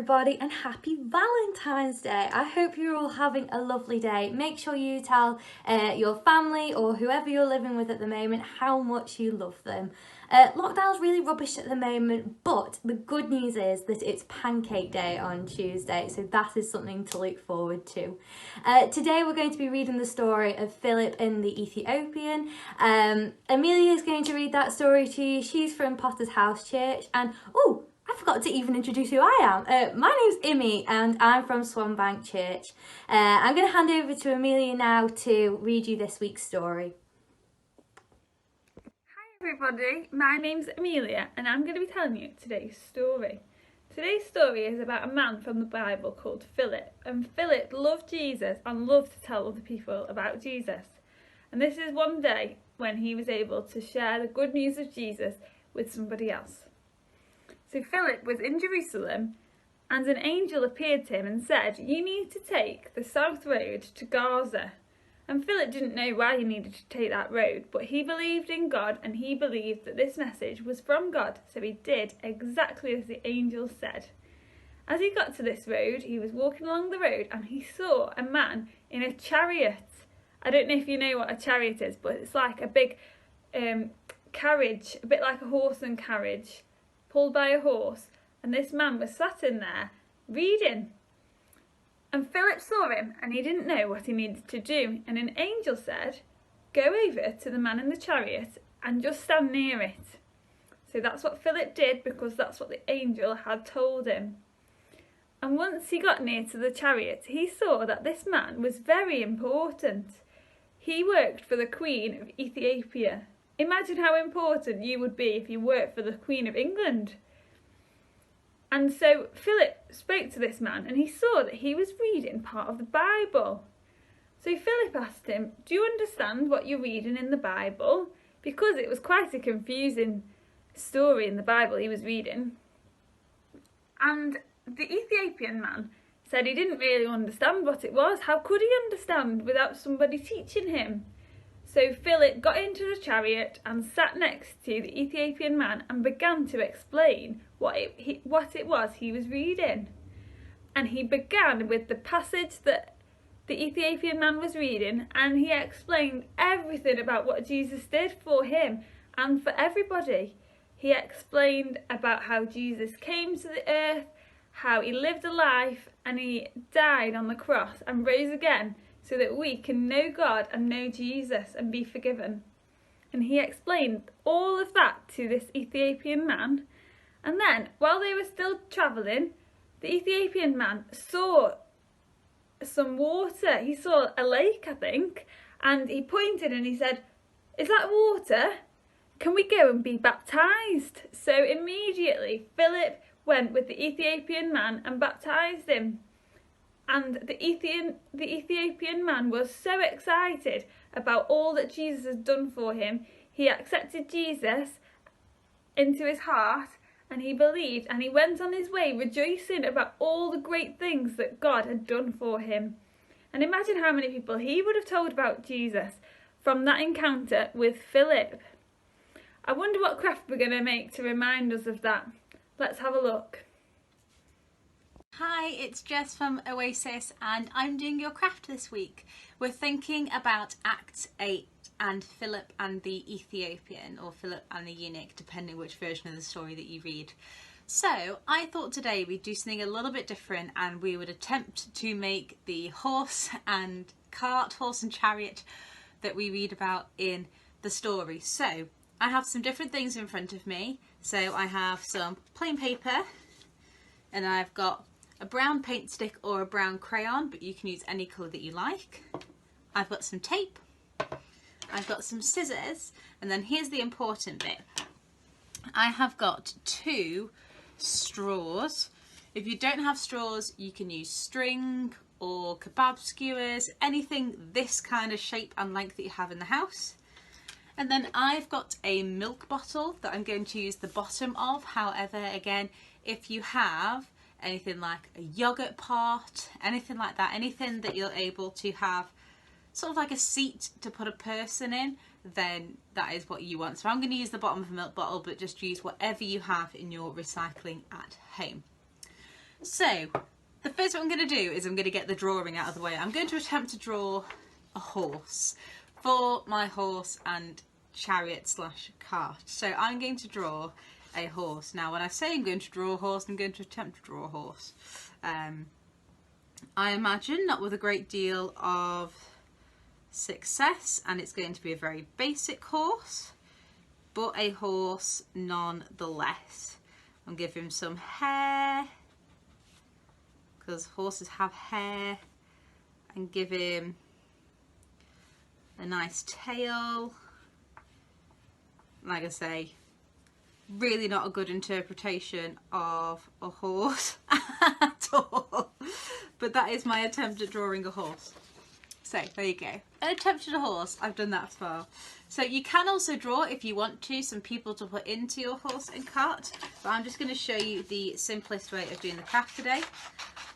everybody, and happy Valentine's Day. I hope you're all having a lovely day. Make sure you tell your family or whoever you're living with at the moment how much you love them. Lockdown's really rubbish at the moment, but the good news is that it's Pancake Day on Tuesday, so that is something to look forward to. Today we're going to be reading the story of Philip and the Ethiopian. Amelia is going to read that story to you. She's from Potter's House Church, and I forgot to even introduce who I am. My name's Imi and I'm from Swanbank Church. I'm going to hand over to Amelia now to read you this week's story. Hi everybody, my name's Amelia and I'm going to be telling you today's story. Today's story is about a man from the Bible called Philip, and Philip loved Jesus and loved to tell other people about Jesus. And this is one day when he was able to share the good news of Jesus with somebody else. So Philip was in Jerusalem and an angel appeared to him and said, "You need to take the south road to Gaza." And Philip didn't know why he needed to take that road, but he believed in God and he believed that this message was from God, so he did exactly as the angel said. As he got to this road, he was walking along the road and he saw a man in a chariot. I don't know if you know what a chariot is, but it's like a big carriage, a bit like a horse and carriage, pulled by a horse, and this man was sat in there reading. And Philip saw him and he didn't know what he needed to do, and an angel said, "Go over to the man in the chariot and just stand near it." So that's what Philip did, because that's what the angel had told him. And once he got near to the chariot, he saw that this man was very important. He worked for the Queen of Ethiopia. Imagine how important you would be if you worked for the Queen of England. And so Philip spoke to this man and he saw that he was reading part of the Bible. So Philip asked him, "Do you understand what you're reading in the Bible?" Because it was quite a confusing story in the Bible he was reading. And the Ethiopian man said he didn't really understand what it was. How could he understand without somebody teaching him? So Philip got into the chariot and sat next to the Ethiopian man and began to explain what it was he was reading. And he began with the passage that the Ethiopian man was reading, and he explained everything about what Jesus did for him and for everybody. He explained about how Jesus came to the earth, how he lived a life and he died on the cross and rose again, so that we can know God and know Jesus and be forgiven. And he explained all of that to this Ethiopian man. And then, while they were still travelling, the Ethiopian man saw some water. He saw a lake, I think, and he pointed and he said, "Is that water? Can we go and be baptised?" So immediately Philip went with the Ethiopian man and baptised him. And the Ethiopian man was so excited about all that Jesus had done for him. He accepted Jesus into his heart and he believed, and he went on his way rejoicing about all the great things that God had done for him. And imagine how many people he would have told about Jesus from that encounter with Philip. I wonder what craft we're going to make to remind us of that. Let's have a look. Hi, it's Jess from Oasis and I'm doing your craft this week. We're thinking about Act 8 and Philip and the Ethiopian, or Philip and the eunuch, depending which version of the story that you read. So I thought today we'd do something a little bit different and we would attempt to make the horse and chariot that we read about in the story. So I have some different things in front of me. So I have some plain paper and I've got a brown paint stick or a brown crayon, but you can use any colour that you like. I've got some tape, I've got some scissors, and then here's the important bit. I have got 2 straws. If you don't have straws, you can use string or kebab skewers, anything this kind of shape and length that you have in the house. And then I've got a milk bottle that I'm going to use the bottom of. However, again, if you have anything like a yogurt pot, anything like that, anything that you're able to have sort of like a seat to put a person in, then that is what you want. So I'm going to use the bottom of a milk bottle, but just use whatever you have in your recycling at home. So, the first what I'm going to do is I'm going to get the drawing out of the way. I'm going to attempt to draw a horse for my horse and chariot slash cart. So I'm going to draw a horse. Now when I say I'm going to draw a horse, I'm going to attempt to draw a horse. I imagine not with a great deal of success, and it's going to be a very basic horse, but a horse nonetheless. I'll give him some hair, because horses have hair, and give him a nice tail. Like I say, really not a good interpretation of a horse at all, but that is my attempt at drawing a horse. So there you go, an attempt at a horse. I've done that far. So you can also draw, if you want to, some people to put into your horse and cart, but I'm just going to show you the simplest way of doing the craft today.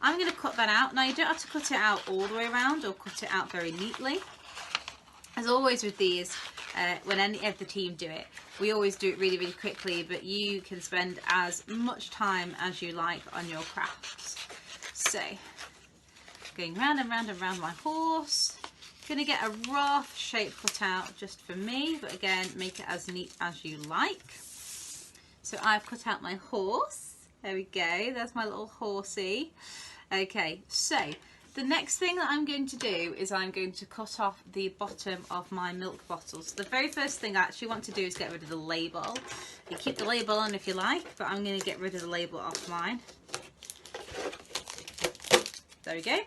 I'm going to cut that out. Now you don't have to cut it out all the way around or cut it out very neatly. As always with these, when any of the team do it, we always do it really, really quickly, but you can spend as much time as you like on your crafts. So, going round and round and round my horse. Going to get a rough shape cut out just for me, but again, make it as neat as you like. So I've cut out my horse. There we go, there's my little horsey. Okay, so the next thing that I'm going to do is I'm going to cut off the bottom of my milk bottle. So the very first thing I actually want to do is get rid of the label. You keep the label on if you like, but I'm going to get rid of the label off mine. There we go.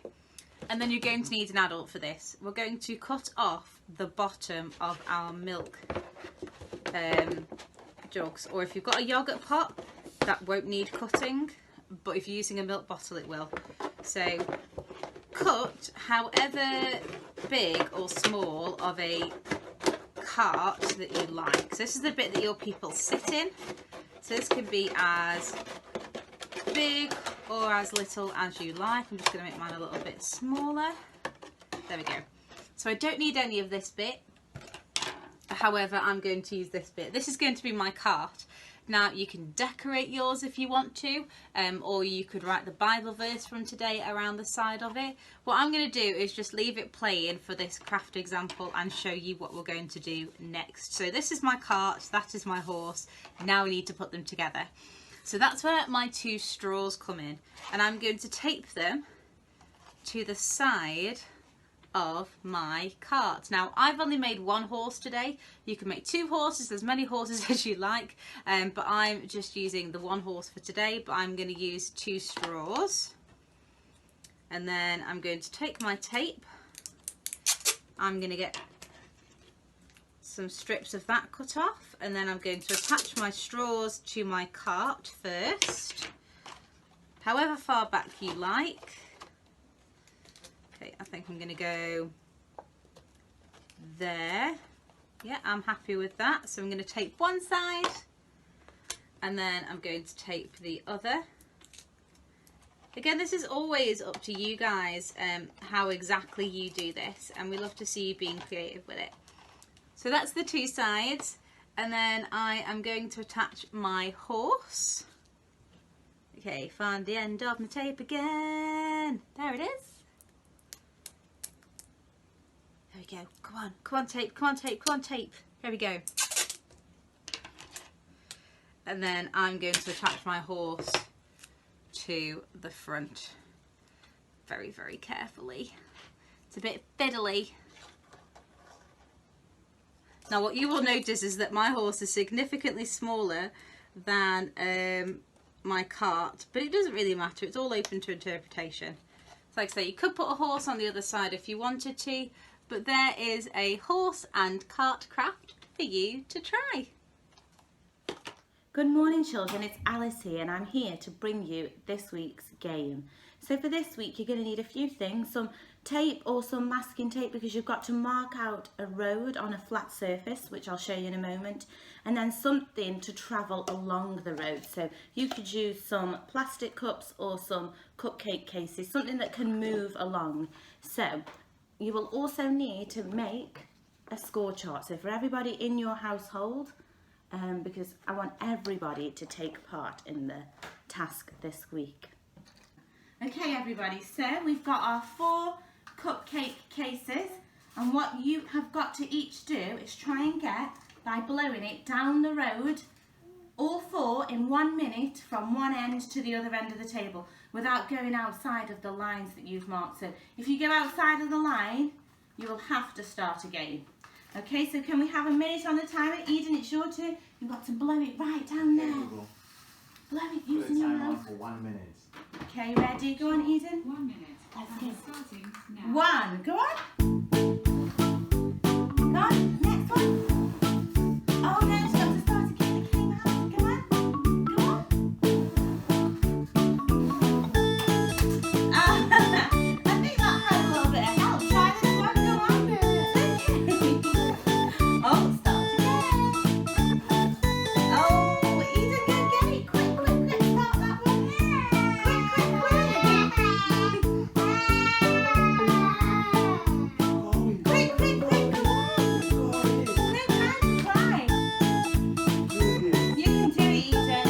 And then you're going to need an adult for this. We're going to cut off the bottom of our milk jugs. Or if you've got a yoghurt pot, that won't need cutting, but if you're using a milk bottle, it will. So cut however big or small of a cart that you like. So this is the bit that your people sit in. So this can be as big or as little as you like. I'm just going to make mine a little bit smaller. There we go. So I don't need any of this bit. However, I'm going to use this bit. This is going to be my cart. Now you can decorate yours if you want to, or you could write the Bible verse from today around the side of it. What I'm going to do is just leave it playing for this craft example and show you what we're going to do next. So this is my cart, that is my horse. Now we need to put them together. So that's where my two straws come in, and I'm going to tape them to the side of my cart. Now I've only made one horse today. You can make two horses, as many horses as you like, but I'm just using the one horse for today. But I'm going to use two straws, and then I'm going to take my tape. I'm going to get some strips of that cut off, and then I'm going to attach my straws to my cart first, however far back you like. Okay, I think I'm going to go there. Yeah, I'm happy with that. So I'm going to tape one side, and then I'm going to tape the other. Again, this is always up to you guys, how exactly you do this, and we love to see you being creative with it. So that's the two sides, and then I am going to attach my horse. Okay, find the end of my tape again. There it is. There we go. Come on, come on tape, come on tape, come on tape. Here we go. And then I'm going to attach my horse to the front very, very carefully. It's a bit fiddly. Now what you will notice is that my horse is significantly smaller than my cart, but it doesn't really matter. It's all open to interpretation. So like I say, you could put a horse on the other side if you wanted to, but there is a horse and cart craft for you to try. Good morning children, it's Alice here, and I'm here to bring you this week's game. So for this week you're going to need a few things, some tape or some masking tape, because you've got to mark out a road on a flat surface, which I'll show you in a moment, and then something to travel along the road. So you could use some plastic cups or some cupcake cases, something that can move along. So you will also need to make a score chart, so for everybody in your household, because I want everybody to take part in the task this week. Okay, everybody, so we've got our 4 cupcake cases, and what you have got to each do is try and get, by blowing it down the road, all 4 in 1 minute from one end to the other end of the table without going outside of the lines that you've marked. So if you go outside of the line, you will have to start again. Okay, so can we have a minute on the timer? Eden, it's your turn. You've got to blow it right down there. Blow it using your mouth. For 1 minute. Okay, ready? Go on, Eden. 1 minute. Let's And go. we're starting now. 1. Go on. Go on. Next one. Oh no, it's got to start again. It came out. Go on. Go on. I think that had a little bit of help. Try this one. Go on. Oh, start again. Oh, Eden, go get it. Quick, quick, quick. Start that one. Quick, quick, quick. Quick, quick, quick, come on. No time to cry. You can do it, Eden.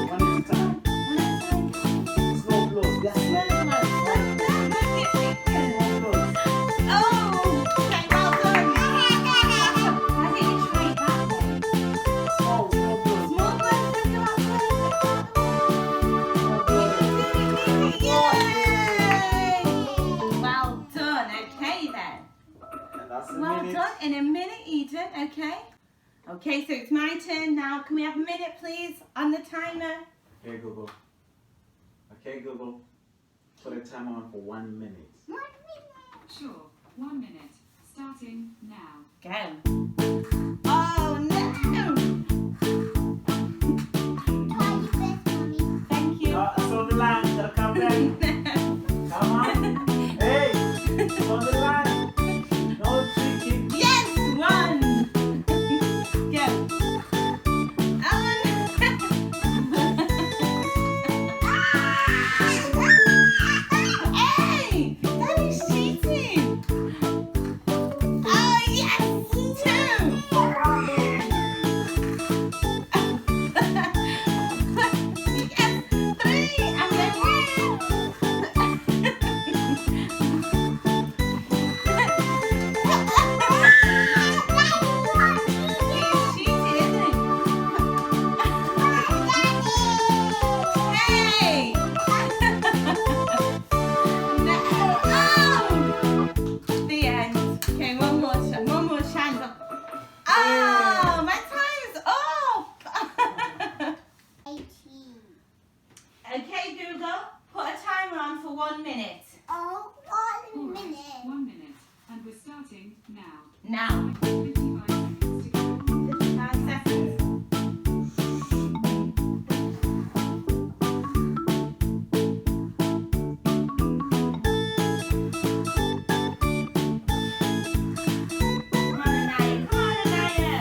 One at a time. One at a time. Slow blows. That's Slow it. blow. Slow blow. Make it bigger. Slow blows. Oh, okay, well done. I think you try it that way. Small blows. Small blows, look at that way. Yay! Well done. Okay then. And that's a Well minute. done. In a minute, Eden. Okay. Okay, so it's my turn now. Can we have a minute, please, on the timer? Okay, Google. Okay, Google. Put a timer on for 1 minute. Sure. 1 minute. Starting now. Go. Oh no! Thank you. It's on the line. Gotta come back. Come on. Hey, it's on the line. No tricking. Yes, 1. Go. Hey, that is cheating. Oh yes, 2. Yes, 3. And then 1. He's cheating, isn't he? Hey! No! Oh! The end. Okay, one more shot. One more chance. Oh, my time's up! Okay, Google, put a timer on for 1 minute. All right. 1 minute. And we're starting now. Now. 55 seconds to go. 55 seconds. Come on, Anaya. Come on, Anaya.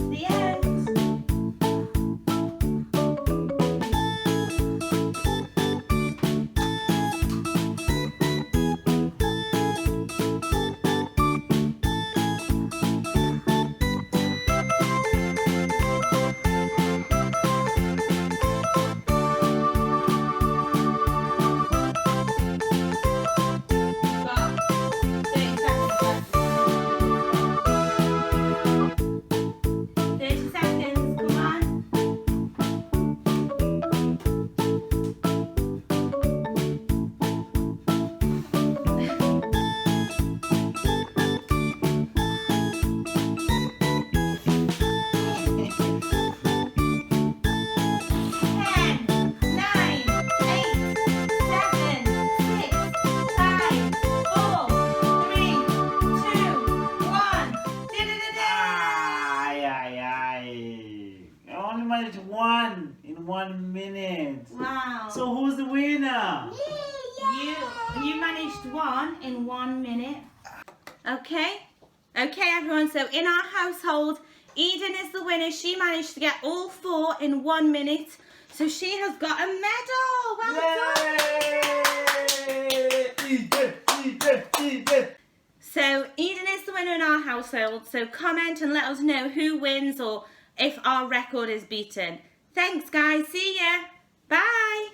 The end. Got 30 seconds left. 30 seconds, come on. Ten, nine, 8, 7, 6, 5, 4, 3, 2, 1. Ay, ay, ay. I only managed 1 in 1 minute. Wow. So who's the winner? You managed 1 in 1 minute. Okay. Okay, everyone. So in our household, Eden is the winner. She managed to get all 4 in 1 minute. So she has got a medal. Well done. Yay! Eden, Eden, Eden. So Eden is the winner in our household, so comment and let us know who wins or if our record is beaten. Thanks guys, see ya, bye.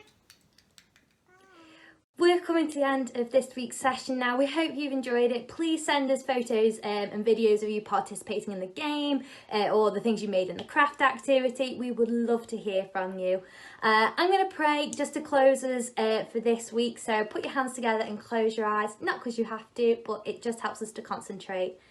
We're coming to the end of this week's session now. We hope you've enjoyed it. Please send us photos and videos of you participating in the game or the things you made in the craft activity. We would love to hear from you. I'm going to pray just to close us for this week. So put your hands together and close your eyes. Not because you have to, but it just helps us to concentrate.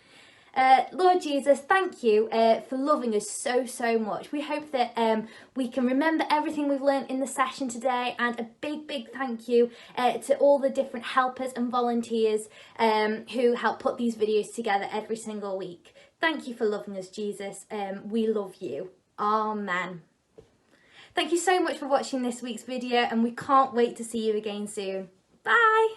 Lord Jesus, thank you for loving us so much. We hope that we can remember everything we've learned in the session today, and a big thank you to all the different helpers and volunteers who help put these videos together every single week. Thank you for loving us, Jesus. We love you. Amen. Thank you so much for watching this week's video, and we can't wait to see you again soon. Bye.